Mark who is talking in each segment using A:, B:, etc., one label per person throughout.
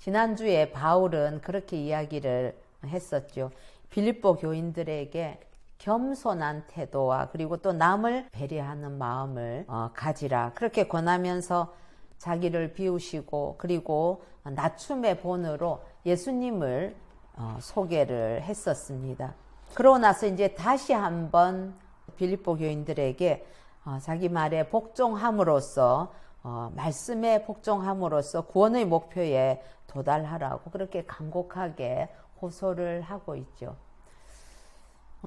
A: 지난주에 바울은 그렇게 이야기를 했었죠. 빌립보 교인들에게 겸손한 태도와 그리고 또 남을 배려하는 마음을 가지라. 그렇게 권하면서 자기를 비우시고 그리고 낮춤의 본으로 예수님을 소개를 했었습니다. 그러고 나서 이제 다시 한번 빌립보 교인들에게 자기 말에 복종함으로써 말씀에 복종함으로써 구원의 목표에 도달하라고 그렇게 간곡하게 호소를 하고 있죠.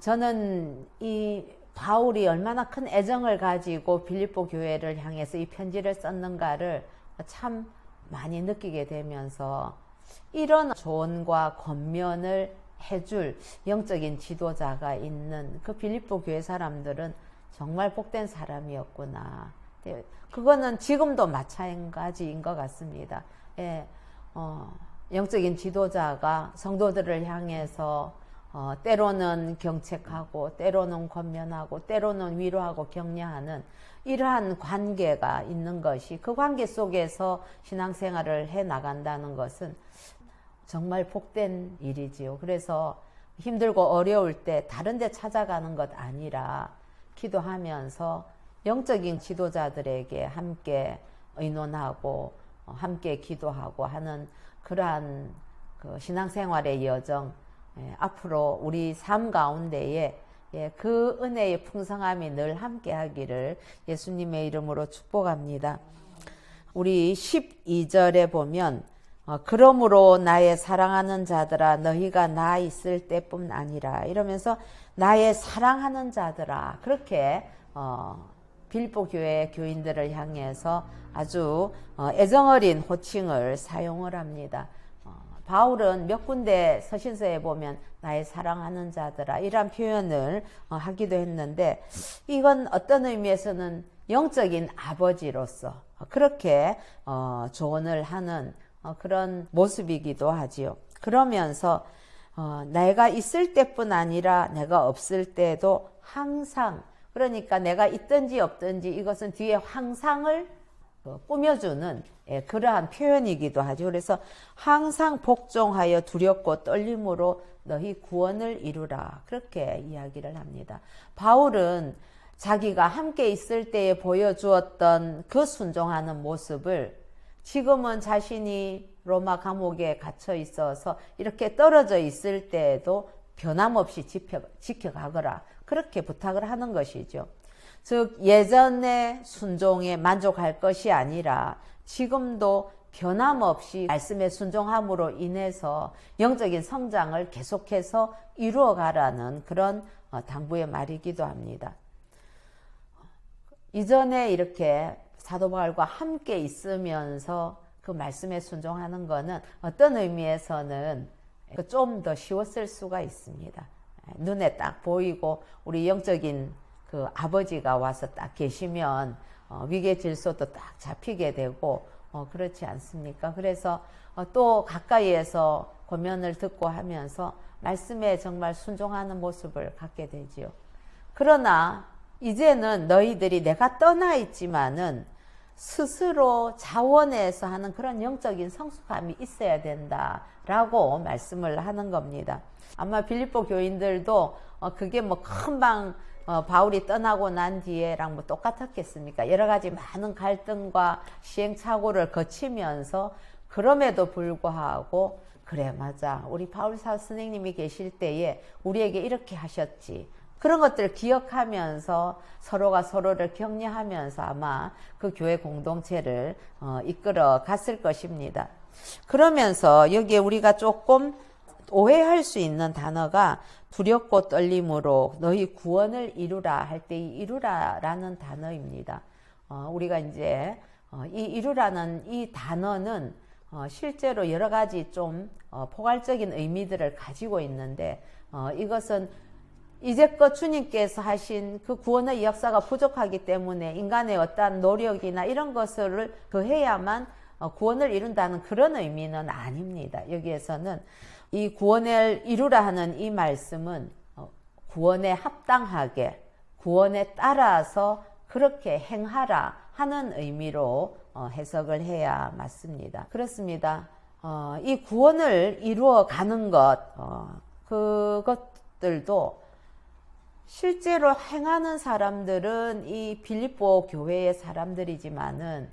A: 저는 이 바울이 얼마나 큰 애정을 가지고 빌립보 교회를 향해서 이 편지를 썼는가를 참 많이 느끼게 되면서 이런 조언과 권면을 해줄 영적인 지도자가 있는 그 빌립보 교회 사람들은 정말 복된 사람이었구나. 그거는 지금도 마찬가지인 것 같습니다. 예, 영적인 지도자가 성도들을 향해서 때로는 경책하고 때로는 권면하고 때로는 위로하고 격려하는 이러한 관계가 있는 것이 그 관계 속에서 신앙생활을 해 나간다는 것은 정말 복된 일이지요. 그래서 힘들고 어려울 때 다른 데 찾아가는 것 아니라 기도하면서 영적인 지도자들에게 함께 의논하고 함께 기도하고 하는 그러한 그 신앙생활의 여정, 앞으로 우리 삶 가운데에 그 은혜의 풍성함이 늘 함께 하기를 예수님의 이름으로 축복합니다. 우리 12절에 보면 그러므로 나의 사랑하는 자들아 너희가 나 있을 때뿐 아니라 이러면서 나의 사랑하는 자들아 그렇게 빌립보 교회 교인들을 향해서 아주 애정어린 호칭을 사용을 합니다. 바울은 몇 군데 서신서에 보면 나의 사랑하는 자들아 이런 표현을 하기도 했는데 이건 어떤 의미에서는 영적인 아버지로서 그렇게 조언을 하는 그런 모습이기도 하지요. 그러면서 내가 있을 때뿐 아니라 내가 없을 때도 항상 그러니까 내가 있든지 없든지 이것은 뒤에 항상을 꾸며주는 그러한 표현이기도 하죠. 그래서 항상 복종하여 두렵고 떨림으로 너희 구원을 이루라 그렇게 이야기를 합니다. 바울은 자기가 함께 있을 때에 보여주었던 그 순종하는 모습을 지금은 자신이 로마 감옥에 갇혀 있어서 이렇게 떨어져 있을 때에도 변함없이 지켜가거라 그렇게 부탁을 하는 것이죠. 즉 예전의 순종에 만족할 것이 아니라 지금도 변함없이 말씀에 순종함으로 인해서 영적인 성장을 계속해서 이루어가라는 그런 당부의 말이기도 합니다. 이전에 이렇게 사도 바울과 함께 있으면서 그 말씀에 순종하는 것은 어떤 의미에서는 좀 더 쉬웠을 수가 있습니다. 눈에 딱 보이고 우리 영적인 그 아버지가 와서 딱 계시면 위계 질서도 딱 잡히게 되고 그렇지 않습니까? 그래서 또 가까이에서 권면을 듣고 하면서 말씀에 정말 순종하는 모습을 갖게 되지요. 그러나 이제는 너희들이 내가 떠나 있지만은 스스로 자원해서 하는 그런 영적인 성숙함이 있어야 된다라고 말씀을 하는 겁니다. 아마 빌립보 교인들도 그게 뭐 금방 바울이 떠나고 난 뒤에랑 뭐 똑같았겠습니까? 여러 가지 많은 갈등과 시행착오를 거치면서 그럼에도 불구하고 그래 맞아 우리 바울 선생님이 계실 때에 우리에게 이렇게 하셨지 그런 것들을 기억하면서 서로가 서로를 격려하면서 아마 그 교회 공동체를 이끌어 갔을 것입니다. 그러면서 여기에 우리가 조금 오해할 수 있는 단어가 두렵고 떨림으로 너희 구원을 이루라 할 때 이 이루라라는 단어입니다. 우리가 이제 이 이루라는 이 단어는 실제로 여러 가지 좀 포괄적인 의미들을 가지고 있는데 이것은 이제껏 주님께서 하신 그 구원의 역사가 부족하기 때문에 인간의 어떠한 노력이나 이런 것을 더해야만 구원을 이룬다는 그런 의미는 아닙니다. 여기에서는 이 구원을 이루라 하는 이 말씀은 구원에 합당하게 구원에 따라서 그렇게 행하라 하는 의미로 해석을 해야 맞습니다. 그렇습니다. 이 구원을 이루어 가는 것, 그것들도 실제로 행하는 사람들은 이 빌립보 교회의 사람들이지만은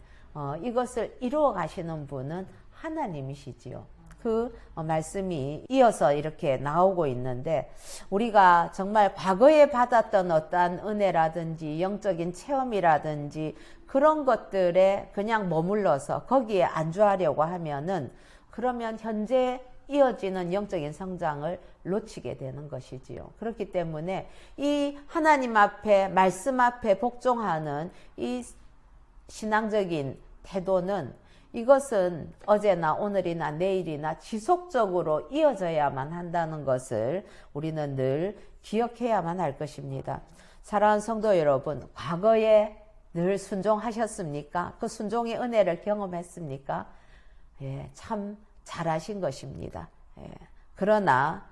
A: 이것을 이루어 가시는 분은 하나님이시지요. 그 말씀이 이어서 이렇게 나오고 있는데, 우리가 정말 과거에 받았던 어떠한 은혜라든지 영적인 체험이라든지 그런 것들에 그냥 머물러서 거기에 안주하려고 하면은, 그러면 현재 이어지는 영적인 성장을 놓치게 되는 것이지요. 그렇기 때문에 이 하나님 앞에, 말씀 앞에 복종하는 이 신앙적인 태도는, 이것은 어제나 오늘이나 내일이나 지속적으로 이어져야만 한다는 것을 우리는 늘 기억해야만 할 것입니다. 사랑하는 성도 여러분, 과거에 늘 순종하셨습니까? 그 순종의 은혜를 경험했습니까? 예, 참 잘하신 것입니다. 예, 그러나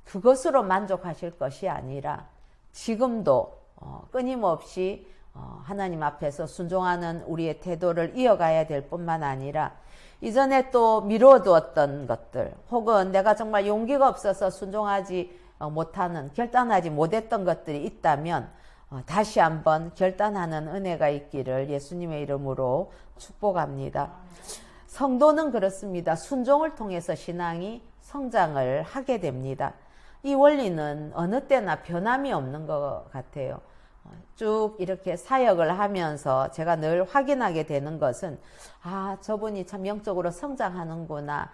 A: 그것으로 만족하실 것이 아니라 지금도 끊임없이 하나님 앞에서 순종하는 우리의 태도를 이어가야 될 뿐만 아니라, 이전에 또 미뤄두었던 것들, 혹은 내가 정말 용기가 없어서 순종하지 못하는, 결단하지 못했던 것들이 있다면 다시 한번 결단하는 은혜가 있기를 예수님의 이름으로 축복합니다. 성도는 그렇습니다. 순종을 통해서 신앙이 성장을 하게 됩니다. 이 원리는 어느 때나 변함이 없는 것 같아요. 쭉 이렇게 사역을 하면서 제가 늘 확인하게 되는 것은, 저분이 참 영적으로 성장하는구나.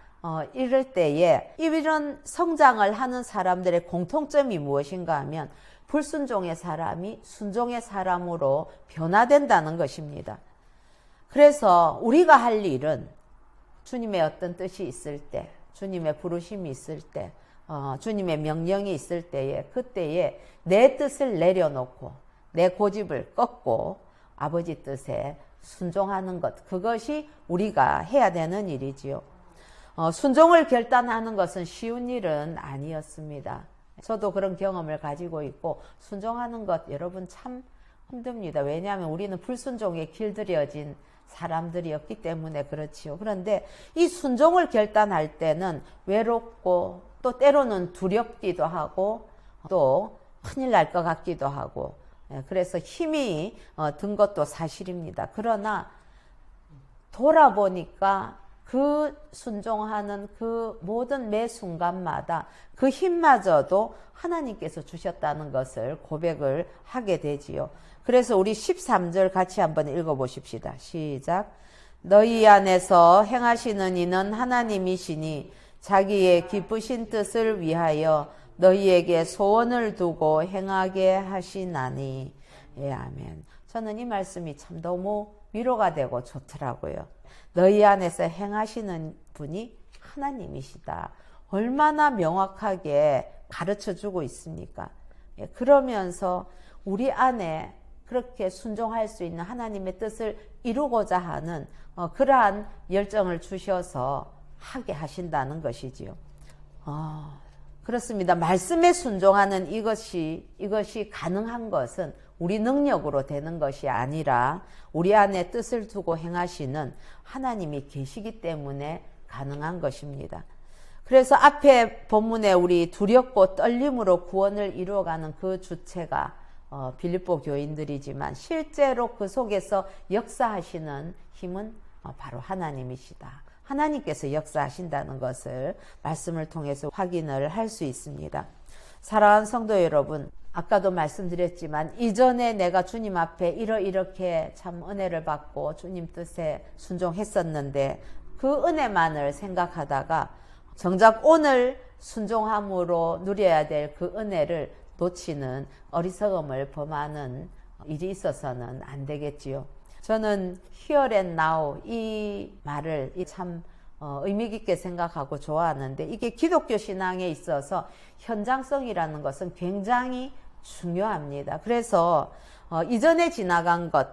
A: 이럴 때에 이런 성장을 하는 사람들의 공통점이 무엇인가 하면, 불순종의 사람이 순종의 사람으로 변화된다는 것입니다. 그래서 우리가 할 일은 주님의 어떤 뜻이 있을 때, 주님의 부르심이 있을 때, 주님의 명령이 있을 때에, 그때에 내 뜻을 내려놓고 내 고집을 꺾고 아버지 뜻에 순종하는 것, 그것이 우리가 해야 되는 일이지요. 순종을 결단하는 것은 쉬운 일은 아니었습니다. 저도 그런 경험을 가지고 있고, 순종하는 것 여러분 참 힘듭니다. 왜냐하면 우리는 불순종에 길들여진 사람들이었기 때문에 그렇지요. 그런데 이 순종을 결단할 때는 외롭고, 또 때로는 두렵기도 하고, 또 큰일 날 것 같기도 하고, 그래서 힘이 든 것도 사실입니다. 그러나 돌아보니까 그 순종하는 그 모든 매 순간마다 그 힘마저도 하나님께서 주셨다는 것을 고백을 하게 되지요. 그래서 우리 13절 같이 한번 읽어보십시다. 시작. 너희 안에서 행하시는 이는 하나님이시니 자기의 기쁘신 뜻을 위하여 너희에게 소원을 두고 행하게 하시나니. 예, 아멘. 저는 이 말씀이 참 너무 위로가 되고 좋더라고요. 너희 안에서 행하시는 분이 하나님이시다. 얼마나 명확하게 가르쳐주고 있습니까? 예, 그러면서 우리 안에 그렇게 순종할 수 있는 하나님의 뜻을 이루고자 하는 그러한 열정을 주셔서 하게 하신다는 것이지요. 그렇습니다. 말씀에 순종하는 이것이 가능한 것은 우리 능력으로 되는 것이 아니라 우리 안에 뜻을 두고 행하시는 하나님이 계시기 때문에 가능한 것입니다. 그래서 앞에 본문에 우리 두렵고 떨림으로 구원을 이루어가는 그 주체가 빌립보 교인들이지만, 실제로 그 속에서 역사하시는 힘은 바로 하나님이시다. 하나님께서 역사하신다는 것을 말씀을 통해서 확인을 할 수 있습니다. 사랑하는 성도 여러분, 아까도 말씀드렸지만 이전에 내가 주님 앞에 이렇게 참 은혜를 받고 주님 뜻에 순종했었는데 그 은혜만을 생각하다가 정작 오늘 순종함으로 누려야 될 그 은혜를 놓치는 어리석음을 범하는 일이 있어서는 안 되겠지요. 저는 here and now 이 말을 참 의미 깊게 생각하고 좋아하는데, 이게 기독교 신앙에 있어서 현장성이라는 것은 굉장히 중요합니다. 그래서 이전에 지나간 것,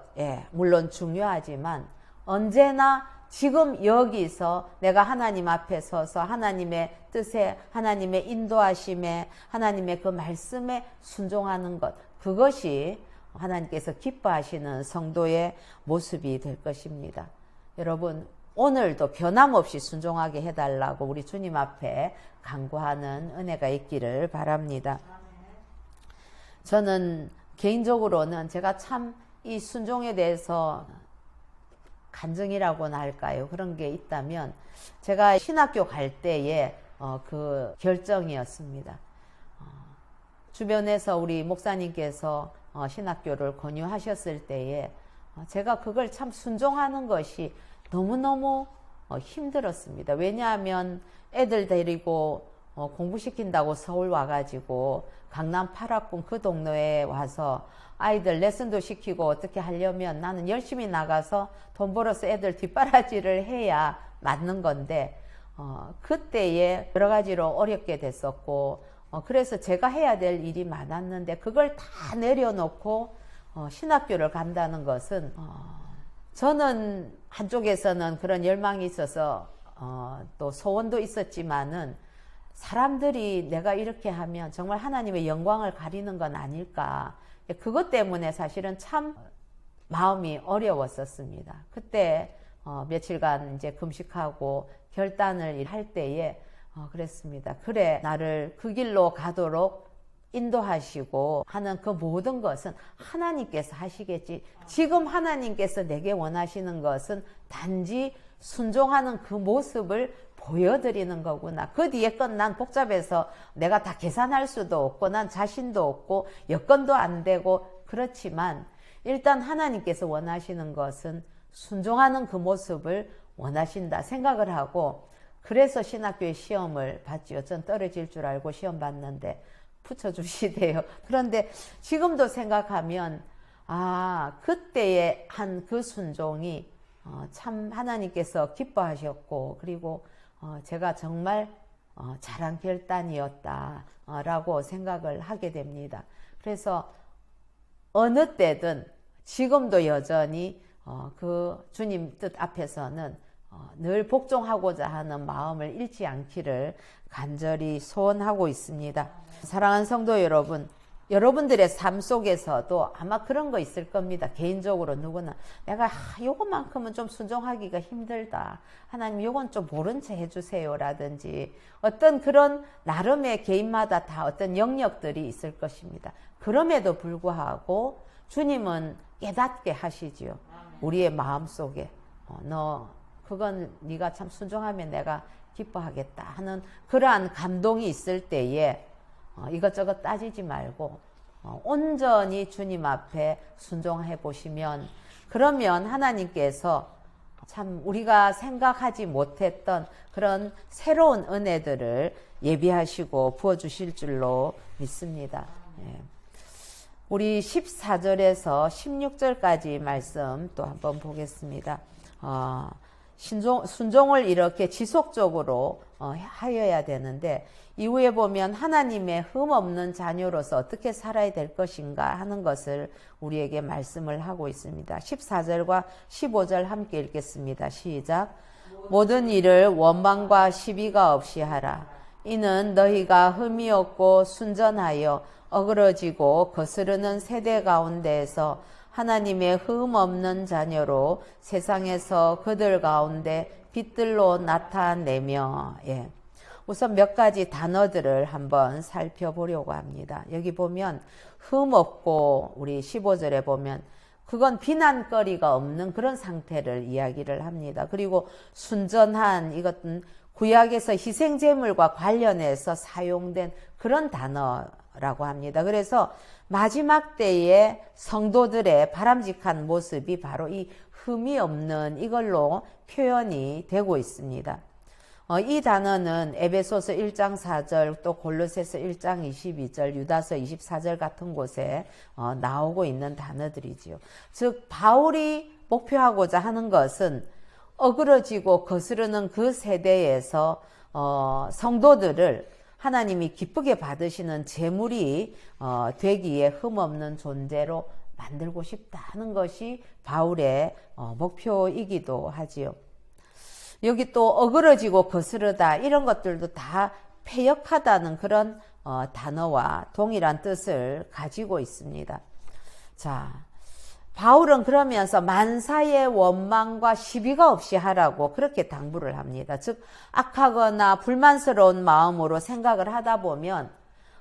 A: 물론 중요하지만 언제나 지금 여기서 내가 하나님 앞에 서서 하나님의 뜻에, 하나님의 인도하심에, 하나님의 그 말씀에 순종하는 것, 그것이 하나님께서 기뻐하시는 성도의 모습이 될 것입니다. 여러분, 오늘도 변함없이 순종하게 해달라고 우리 주님 앞에 간구하는 은혜가 있기를 바랍니다. 저는 개인적으로는 제가 참 이 순종에 대해서 간증이라고나 할까요? 그런 게 있다면 제가 신학교 갈 때의 그 결정이었습니다. 주변에서 우리 목사님께서 신학교를 권유하셨을 때에 제가 그걸 참 순종하는 것이 너무너무 힘들었습니다. 왜냐하면 애들 데리고 공부시킨다고 서울 와가지고 강남 8학군 그 동네에 와서 아이들 레슨도 시키고 어떻게 하려면 나는 열심히 나가서 돈 벌어서 애들 뒷바라지를 해야 맞는 건데 그때에 여러 가지로 어렵게 됐었고 그래서 제가 해야 될 일이 많았는데 그걸 다 내려놓고 신학교를 간다는 것은 저는 한쪽에서는 그런 열망이 있어서 또 소원도 있었지만은 사람들이 내가 이렇게 하면 정말 하나님의 영광을 가리는 건 아닐까. 그것 때문에 사실은 참 마음이 어려웠었습니다. 그때 며칠간 이제 금식하고 결단을 할 때에 그랬습니다. 그래, 나를 그 길로 가도록 인도하시고 하는 그 모든 것은 하나님께서 하시겠지. 지금 하나님께서 내게 원하시는 것은 단지 순종하는 그 모습을 보여드리는 거구나. 그 뒤에 건 난 복잡해서 내가 다 계산할 수도 없고 난 자신도 없고 여건도 안 되고 그렇지만 일단 하나님께서 원하시는 것은 순종하는 그 모습을 원하신다 생각을 하고 그래서 신학교에 시험을 봤지요. 전 떨어질 줄 알고 시험 봤는데 붙여주시대요. 그런데 지금도 생각하면 그때의 한 그 순종이 참 하나님께서 기뻐하셨고 그리고 제가 정말 잘한 결단이었다라고 생각을 하게 됩니다. 그래서 어느 때든 지금도 여전히 그 주님 뜻 앞에서는 늘 복종하고자 하는 마음을 잃지 않기를 간절히 소원하고 있습니다. 사랑하는 성도 여러분, 여러분들의 삶 속에서도 아마 그런 거 있을 겁니다. 개인적으로 누구나 내가 요것만큼은 좀 순종하기가 힘들다. 하나님 요건 좀 모른 채 해주세요 라든지 어떤 그런 나름의 개인마다 다 어떤 영역들이 있을 것입니다. 그럼에도 불구하고 주님은 깨닫게 하시지요. 우리의 마음속에 그건 네가 참 순종하면 내가 기뻐하겠다 하는 그러한 감동이 있을 때에 이것저것 따지지 말고 온전히 주님 앞에 순종해 보시면 그러면 하나님께서 참 우리가 생각하지 못했던 그런 새로운 은혜들을 예비하시고 부어주실 줄로 믿습니다. 우리 14절에서 16절까지 말씀 또 한번 보겠습니다. 순종을 이렇게 지속적으로 하여야 되는데 이후에 보면 하나님의 흠없는 자녀로서 어떻게 살아야 될 것인가 하는 것을 우리에게 말씀을 하고 있습니다. 14절과 15절 함께 읽겠습니다. 시작. 모든 일을 원망과 시비가 없이 하라. 이는 너희가 흠이 없고 순전하여 어그러지고 거스르는 세대 가운데에서 하나님의 흠 없는 자녀로 세상에서 그들 가운데 빛들로 나타내며 우선 몇 가지 단어들을 한번 살펴보려고 합니다. 여기 보면 흠 없고 우리 15절에 보면 그건 비난거리가 없는 그런 상태를 이야기를 합니다. 그리고 순전한 이것은 구약에서 희생제물과 관련해서 사용된 그런 단어라고 합니다. 그래서 마지막 때의 성도들의 바람직한 모습이 바로 이 흠이 없는 이걸로 표현이 되고 있습니다. 이 단어는 에베소서 1장 4절 또 골로새서 1장 22절 유다서 24절 같은 곳에 나오고 있는 단어들이지요. 즉 바울이 목표하고자 하는 것은 어그러지고 거스르는 그 세대에서 성도들을 하나님이 기쁘게 받으시는 제물이 되기에 흠없는 존재로 만들고 싶다 하는 것이 바울의 목표이기도 하지요. 여기 또 어그러지고 거스르다 이런 것들도 다 패역하다는 그런 단어와 동일한 뜻을 가지고 있습니다. 자, 바울은 그러면서 만사의 원망과 시비가 없이 하라고 그렇게 당부를 합니다. 즉 악하거나 불만스러운 마음으로 생각을 하다 보면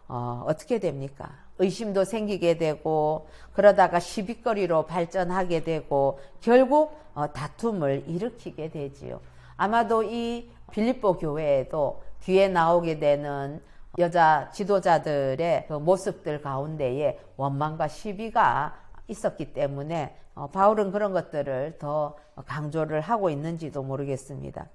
A: 어떻게 됩니까? 의심도 생기게 되고 그러다가 시비거리로 발전하게 되고 결국 다툼을 일으키게 되지요. 아마도 이 빌립보 교회에도 뒤에 나오게 되는 여자 지도자들의 그 모습들 가운데에 원망과 시비가 있었기 때문에 바울은 그런 것들을 더 강조를 하고 있는지도 모르겠습니다.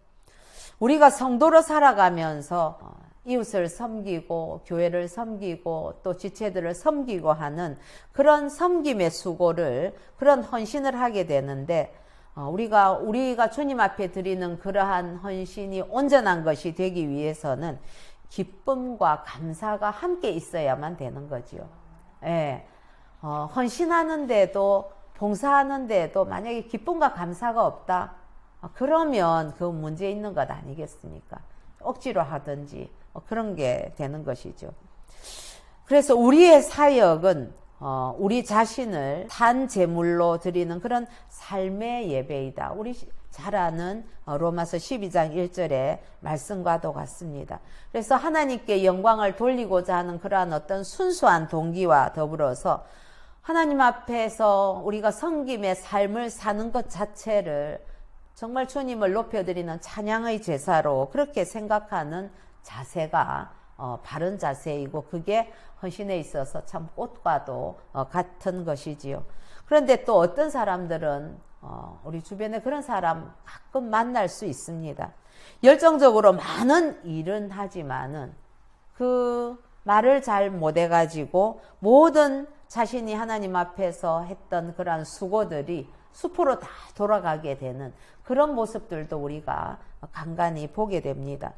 A: 우리가 성도로 살아가면서 이웃을 섬기고 교회를 섬기고 또 지체들을 섬기고 하는 그런 섬김의 수고를, 그런 헌신을 하게 되는데 우리가 주님 앞에 드리는 그러한 헌신이 온전한 것이 되기 위해서는 기쁨과 감사가 함께 있어야만 되는 거지요. 예. 헌신하는데도 봉사하는데도 만약에 기쁨과 감사가 없다, 그러면 그 문제 있는 것 아니겠습니까? 억지로 하든지 그런 게 되는 것이죠. 그래서 우리의 사역은 우리 자신을 산 제물로 드리는 그런 삶의 예배이다. 우리 잘 아는 로마서 12장 1절의 말씀과도 같습니다. 그래서 하나님께 영광을 돌리고자 하는 그러한 어떤 순수한 동기와 더불어서 하나님 앞에서 우리가 섬김의 삶을 사는 것 자체를 정말 주님을 높여드리는 찬양의 제사로 그렇게 생각하는 자세가 바른 자세이고, 그게 헌신에 있어서 참 꽃과도 같은 것이지요. 그런데 또 어떤 사람들은 우리 주변에 그런 사람 가끔 만날 수 있습니다. 열정적으로 많은 일은 하지만은 그 말을 잘 못해가지고 모든 자신이 하나님 앞에서 했던 그러한 수고들이 수포로 다 돌아가게 되는 그런 모습들도 우리가 간간히 보게 됩니다.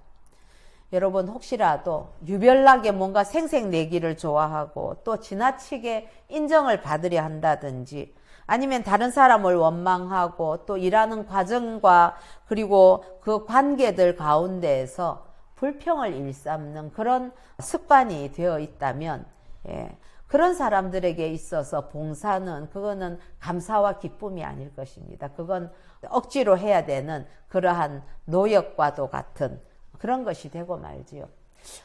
A: 여러분, 혹시라도 유별나게 뭔가 생색내기를 좋아하고 또 지나치게 인정을 받으려 한다든지, 아니면 다른 사람을 원망하고 또 일하는 과정과 그리고 그 관계들 가운데에서 불평을 일삼는 그런 습관이 되어 있다면, 그런 사람들에게 있어서 봉사는, 그거는 감사와 기쁨이 아닐 것입니다. 그건 억지로 해야 되는 그러한 노역과도 같은 그런 것이 되고 말지요.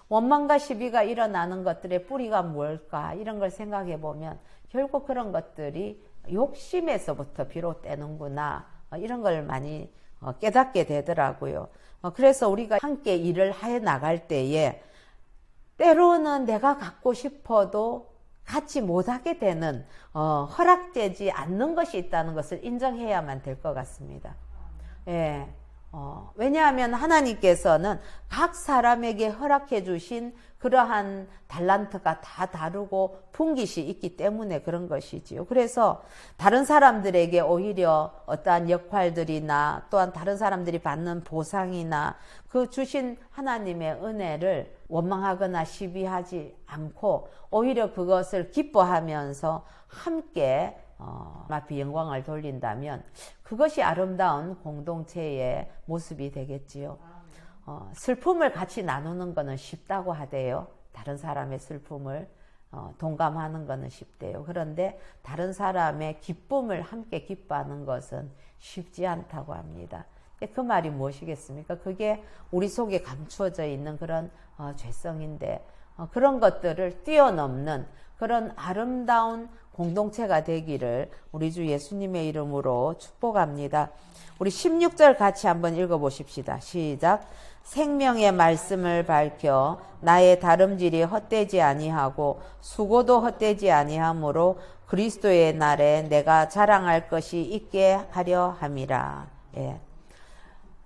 A: 원망과 시비가 일어나는 것들의 뿌리가 뭘까, 이런 걸 생각해 보면 결국 그런 것들이 욕심에서부터 비롯되는구나, 이런 걸 많이 깨닫게 되더라고요. 그래서 우리가 함께 일을 해 나갈 때에 때로는 내가 갖고 싶어도 갖지 못하게 되는 허락되지 않는 것이 있다는 것을 인정해야만 될 것 같습니다. 예. 왜냐하면 하나님께서는 각 사람에게 허락해 주신 그러한 달란트가 다 다르고 분깃이 있기 때문에 그런 것이지요. 그래서 다른 사람들에게 오히려 어떠한 역할들이나 또한 다른 사람들이 받는 보상이나 그 주신 하나님의 은혜를 원망하거나 시비하지 않고 오히려 그것을 기뻐하면서 함께 앞에 영광을 돌린다면 그것이 아름다운 공동체의 모습이 되겠지요. 슬픔을 같이 나누는 것은 쉽다고 하대요. 다른 사람의 슬픔을 동감하는 것은 쉽대요. 그런데 다른 사람의 기쁨을 함께 기뻐하는 것은 쉽지 않다고 합니다. 그 말이 무엇이겠습니까? 그게 우리 속에 감추어져 있는 그런 죄성인데, 그런 것들을 뛰어넘는 그런 아름다운 공동체가 되기를 우리 주 예수님의 이름으로 축복합니다. 우리 16절 같이 한번 읽어보십시다. 시작. 생명의 말씀을 밝혀 나의 다름질이 헛되지 아니하고 수고도 헛되지 아니하므로 그리스도의 날에 내가 자랑할 것이 있게 하려 함이라. 예.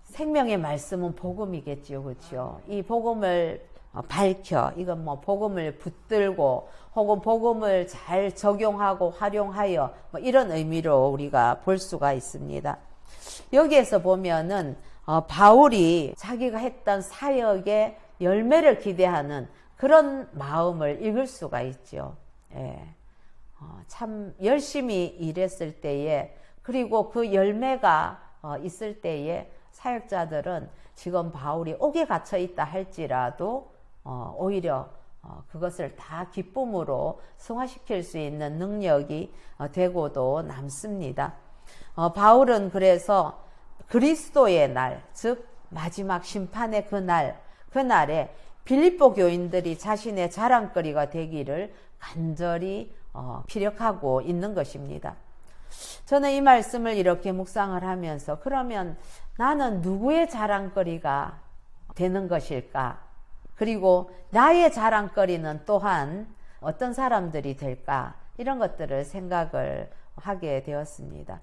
A: 생명의 말씀은 복음이겠지요, 그렇죠? 이 복음을 밝혀, 이건 뭐 복음을 붙들고 혹은 복음을 잘 적용하고 활용하여 이런 의미로 우리가 볼 수가 있습니다. 여기에서 보면은 바울이 자기가 했던 사역의 열매를 기대하는 그런 마음을 읽을 수가 있죠. 예. 참 열심히 일했을 때에, 그리고 그 열매가 있을 때에 사역자들은 지금 바울이 옥에 갇혀 있다 할지라도 오히려 그것을 다 기쁨으로 승화시킬 수 있는 능력이 되고도 남습니다. 바울은 그래서 그리스도의 날, 즉 마지막 심판의 그날에 빌립보 교인들이 자신의 자랑거리가 되기를 간절히 피력하고 있는 것입니다. 저는 이 말씀을 이렇게 묵상을 하면서 그러면 나는 누구의 자랑거리가 되는 것일까? 그리고 나의 자랑거리는 또한 어떤 사람들이 될까? 이런 것들을 생각을 하게 되었습니다.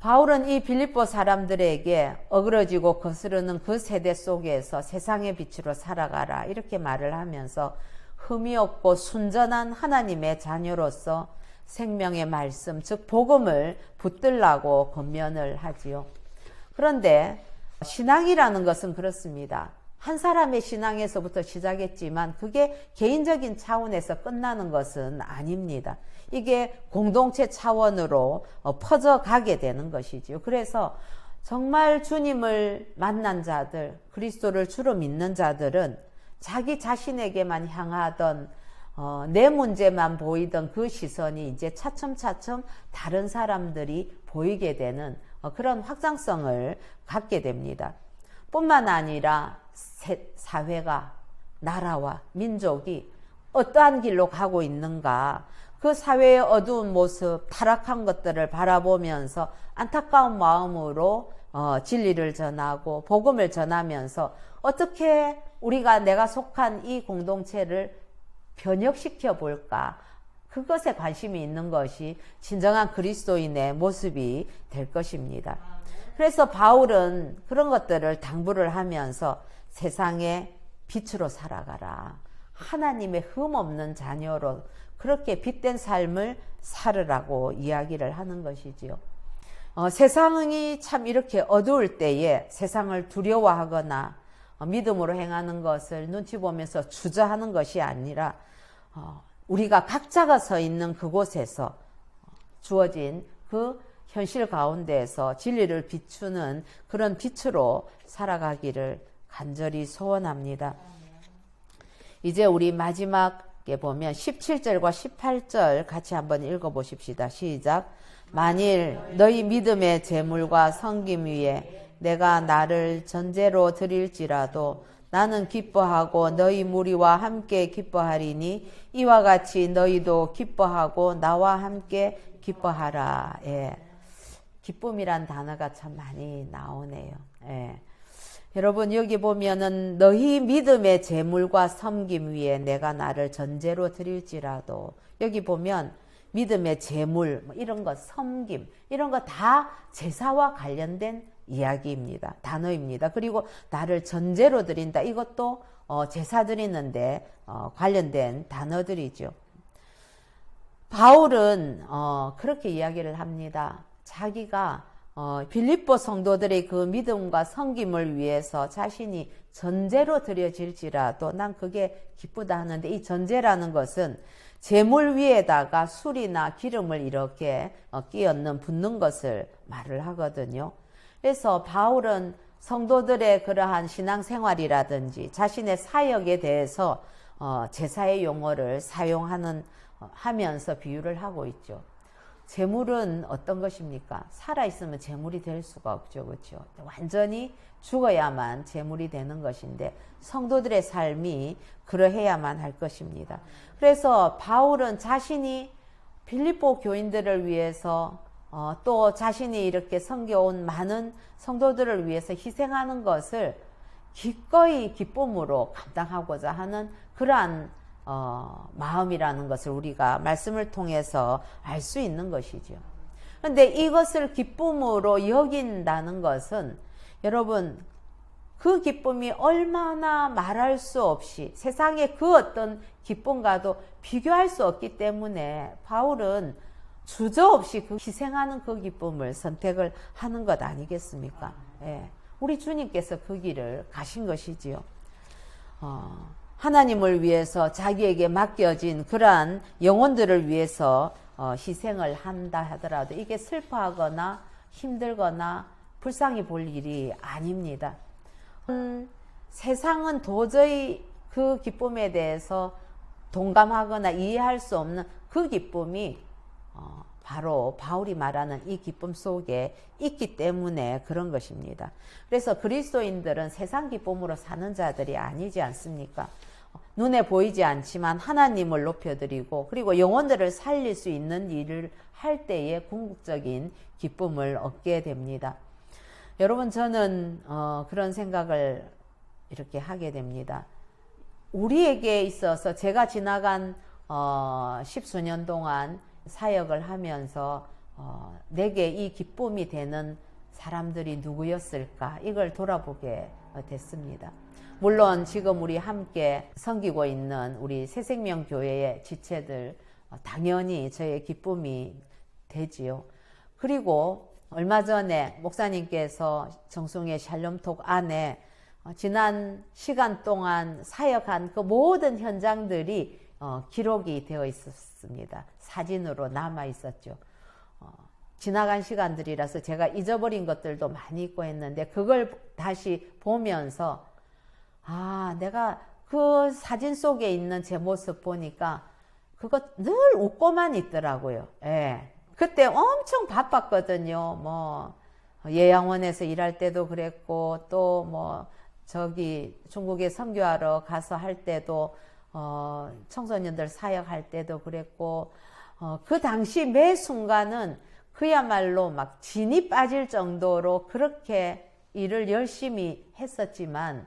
A: 바울은 이 빌립보 사람들에게 어그러지고 거스르는 그 세대 속에서 세상의 빛으로 살아가라 이렇게 말을 하면서 흠이 없고 순전한 하나님의 자녀로서 생명의 말씀, 즉 복음을 붙들라고 권면을 하지요. 그런데 신앙이라는 것은 그렇습니다. 한 사람의 신앙에서부터 시작했지만 그게 개인적인 차원에서 끝나는 것은 아닙니다. 이게 공동체 차원으로 퍼져가게 되는 것이지요. 그래서 정말 주님을 만난 자들, 그리스도를 주로 믿는 자들은 자기 자신에게만 향하던 내 문제만 보이던 그 시선이 이제 차츰차츰 다른 사람들이 보이게 되는 그런 확장성을 갖게 됩니다. 뿐만 아니라 사회가, 나라와 민족이 어떠한 길로 가고 있는가, 그 사회의 어두운 모습, 타락한 것들을 바라보면서 안타까운 마음으로 진리를 전하고 복음을 전하면서 어떻게 우리가 내가 속한 이 공동체를 변혁시켜 볼까, 그것에 관심이 있는 것이 진정한 그리스도인의 모습이 될 것입니다. 그래서 바울은 그런 것들을 당부를 하면서 세상의 빛으로 살아가라, 하나님의 흠없는 자녀로 그렇게 빛된 삶을 살으라고 이야기를 하는 것이지요. 세상이 참 이렇게 어두울 때에 세상을 두려워하거나 믿음으로 행하는 것을 눈치 보면서 주저하는 것이 아니라 우리가 각자가 서 있는 그곳에서 주어진 그 현실 가운데에서 진리를 비추는 그런 빛으로 살아가기를 간절히 소원합니다. 이제 우리 마지막에 보면 17절과 18절 같이 한번 읽어보십시다. 시작. 만일 너희 믿음의 재물과 섬김 위에 내가 나를 전제로 드릴지라도 나는 기뻐하고 너희 무리와 함께 기뻐하리니 이와 같이 너희도 기뻐하고 나와 함께 기뻐하라. 예. 기쁨이란 단어가 참 많이 나오네요. 예. 여러분 여기 보면은 너희 믿음의 재물과 섬김 위에 내가 나를 전제로 드릴지라도, 여기 보면 믿음의 재물 이런 거, 섬김 이런 거 다 제사와 관련된 이야기입니다. 단어입니다. 그리고 나를 전제로 드린다, 이것도 제사 드리는데 관련된 단어들이죠. 바울은 그렇게 이야기를 합니다. 자기가 빌립보 성도들의 그 믿음과 섬김을 위해서 자신이 전제로 드려질지라도 난 그게 기쁘다 하는데, 이 전제라는 것은 재물 위에다가 술이나 기름을 이렇게 끼얹는, 붓는 것을 말을 하거든요. 그래서 바울은 성도들의 그러한 신앙생활이라든지 자신의 사역에 대해서 제사의 용어를 하면서 비유를 하고 있죠. 재물은 어떤 것입니까? 살아있으면 재물이 될 수가 없죠. 그렇죠? 완전히 죽어야만 재물이 되는 것인데 성도들의 삶이 그러해야만 할 것입니다. 그래서 바울은 자신이 빌립보 교인들을 위해서 또 자신이 이렇게 섬겨온 많은 성도들을 위해서 희생하는 것을 기꺼이 기쁨으로 감당하고자 하는 그러한 마음이라는 것을 우리가 말씀을 통해서 알 수 있는 것이죠. 그런데 이것을 기쁨으로 여긴다는 것은 여러분 그 기쁨이 얼마나 말할 수 없이 세상의 그 어떤 기쁨과도 비교할 수 없기 때문에 바울은 주저없이 그 희생하는 그 기쁨을 선택을 하는 것 아니겠습니까? 예. 우리 주님께서 그 길을 가신 것이지요. 하나님을 위해서 자기에게 맡겨진 그러한 영혼들을 위해서 희생을 한다 하더라도 이게 슬퍼하거나 힘들거나 불쌍히 볼 일이 아닙니다. 세상은 도저히 그 기쁨에 대해서 동감하거나 이해할 수 없는 그 기쁨이 바로 바울이 말하는 이 기쁨 속에 있기 때문에 그런 것입니다. 그래서 그리스도인들은 세상 기쁨으로 사는 자들이 아니지 않습니까? 눈에 보이지 않지만 하나님을 높여드리고 그리고 영혼들을 살릴 수 있는 일을 할 때에 궁극적인 기쁨을 얻게 됩니다. 여러분, 저는 그런 생각을 이렇게 하게 됩니다. 우리에게 있어서 제가 지나간 10수년 동안 사역을 하면서 내게 이 기쁨이 되는 사람들이 누구였을까, 이걸 돌아보게 됐습니다. 물론 지금 우리 함께 섬기고 있는 우리 새생명교회의 지체들 당연히 저의 기쁨이 되지요. 그리고 얼마 전에 목사님께서 정송의 샬롬톡 안에 지난 시간 동안 사역한 그 모든 현장들이 기록이 되어 있었습니다. 사진으로 남아 있었죠. 지나간 시간들이라서 제가 잊어버린 것들도 많이 있고 했는데 그걸 다시 보면서 내가 그 사진 속에 있는 제 모습 보니까 그거 늘 웃고만 있더라고요. 예. 그때 엄청 바빴거든요. 예양원에서 일할 때도 그랬고 또 저기 중국에 선교하러 가서 할 때도 청소년들 사역할 때도 그랬고 그 당시 매 순간은 그야말로 막 진이 빠질 정도로 그렇게 일을 열심히 했었지만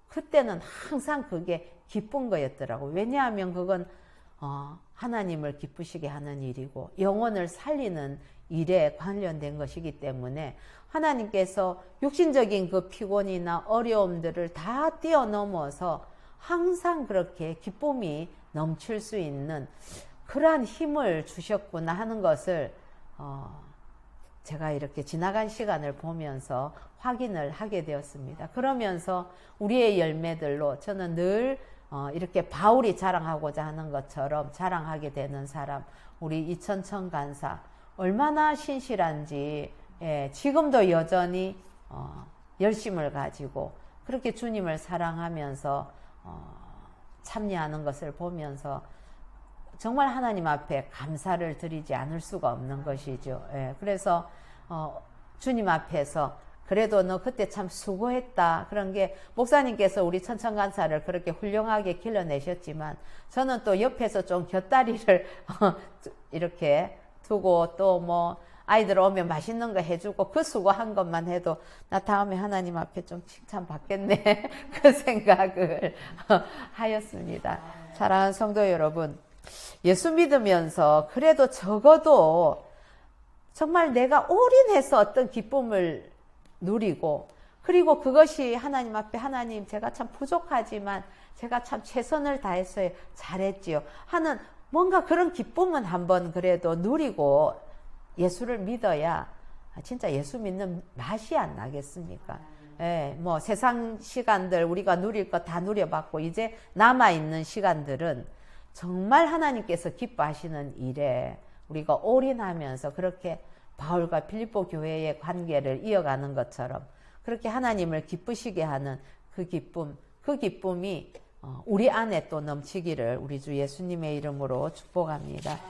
A: 그때는 항상 그게 기쁜 거였더라고요. 왜냐하면 그건 하나님을 기쁘시게 하는 일이고 영혼을 살리는 일에 관련된 것이기 때문에 하나님께서 육신적인 그 피곤이나 어려움들을 다 뛰어넘어서 항상 그렇게 기쁨이 넘칠 수 있는 그러한 힘을 주셨구나 하는 것을 제가 이렇게 지나간 시간을 보면서 확인을 하게 되었습니다. 그러면서 우리의 열매들로 저는 늘 이렇게 바울이 자랑하고자 하는 것처럼 자랑하게 되는 사람, 우리 이천천 간사 얼마나 신실한지, 지금도 여전히 열심을 가지고 그렇게 주님을 사랑하면서 참여하는 것을 보면서 정말 하나님 앞에 감사를 드리지 않을 수가 없는 것이죠. 그래서 주님 앞에서 그래도 너 그때 참 수고했다. 그런 게 목사님께서 우리 천천간사를 그렇게 훌륭하게 길러내셨지만 저는 또 옆에서 좀 곁다리를 이렇게 두고 또 아이들 오면 맛있는 거 해주고 그 수고한 것만 해도 나 다음에 하나님 앞에 좀 칭찬 받겠네. 그 생각을 하였습니다. 사랑하는 성도 여러분, 예수 믿으면서 그래도 적어도 정말 내가 올인해서 어떤 기쁨을 누리고 그리고 그것이 하나님 앞에 하나님 제가 참 부족하지만 제가 참 최선을 다했어요. 잘했지요. 하는 뭔가 그런 기쁨은 한번 그래도 누리고 예수를 믿어야 진짜 예수 믿는 맛이 안 나겠습니까? 세상 시간들 우리가 누릴 거 다 누려봤고 이제 남아있는 시간들은 정말 하나님께서 기뻐하시는 일에 우리가 올인하면서 그렇게 바울과 필립보 교회의 관계를 이어가는 것처럼 그렇게 하나님을 기쁘시게 하는 그 기쁨이 우리 안에 또 넘치기를 우리 주 예수님의 이름으로 축복합니다.